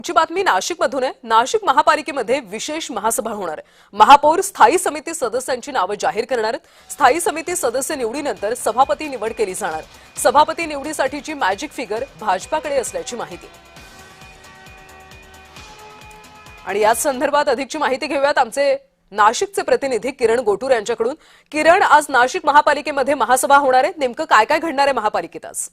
ची बातमी नाशिकमधून आहे। नाशिक महापालिकेमध्ये विशेष महासभा होणार आहे। महापौर स्थायी समिती सदस्यांची नावे जाहीर करणार आहेत। स्थायी समिती सदस्य निवडीनंतर सभापती निवड केली जाणार। सभापती निवडीसाठीची मॅजिक फिगर भाजपाकडे असल्याची माहिती। आणि याच संदर्भात अधिकची माहिती घेऊयात आमचे नाशिकचे प्रतिनिधी किरण गोटूर यांच्याकडून। किरण, आज नाशिक महापालिकेमध्ये महासभा होणार आहे, नेमकं काय काय घडणार आहे महापालिकेत आज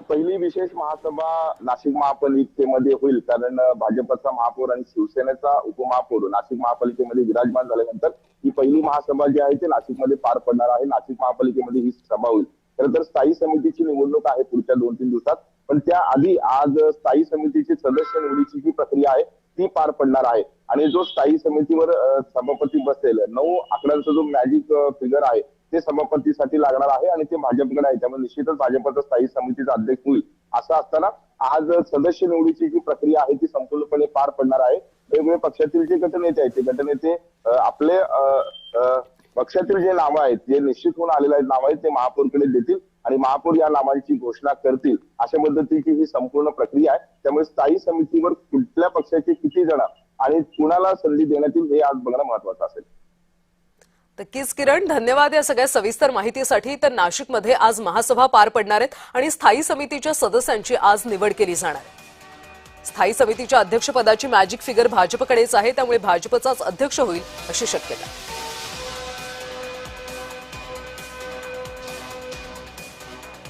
पहिली विशेष महासभा नाशिक महापालिकेमध्ये होईल, कारण भाजपचा महापौर आणि शिवसेनेचा उपमहापौर नाशिक महापालिकेमध्ये विराजमान झाल्यानंतर ही पहिली महासभा जी आहे ती नाशिकमध्ये पार पडणार आहे। नाशिक महापालिकेमध्ये ही सभा होईल। खरं तर स्थायी समितीची निवडणूक आहे पुढच्या 2-3 दिवसात, पण त्याआधी आज स्थायी समितीची सदस्य निवडीची जी प्रक्रिया आहे ती पार पडणार आहे। आणि जो स्थायी समितीवर सभापती बसेल, 9 आकड्यांचा जो मॅजिक फिगर आहे ते सभापतीसाठी लागणार आहे आणि ते भाजपकडे आहे, त्यामुळे निश्चितच भाजपचा स्थायी समितीचा अध्यक्ष होईल। असं असताना आज सदस्य निवडीची जी प्रक्रिया आहे ती संपूर्णपणे पार पडणार आहे। वेगवेगळ्या पक्षातील जे गटनेते आहेत ते गटनेते आपले पक्षातील जे नावं आहेत, जे निश्चित होऊन आलेले आहेत नावं आहेत, ते महापौरकडे देतील आणि महापौर या नावांची घोषणा करतील। अशा पद्धतीची ही संपूर्ण प्रक्रिया आहे। त्यामुळे स्थायी समितीवर कुठल्या पक्षाचे किती जण आणि कुणाला संधी देण्यात येईल हे आज बघणं महत्वाचं असेल। नक्कीच किरण, धन्यवाद या सगळ्या सविस्तर माहितीसाठी। तर नाशिकमध्ये आज महासभा पार पडणार आहेत आणि स्थायी समितीच्या सदस्यांची आज निवड केली जाणार आहे। स्थायी समितीच्या अध्यक्षपदाची मॅजिक फिगर भाजपकडेच आहे, त्यामुळे भाजपचाच अध्यक्ष होईल अशी शक्यता आहे।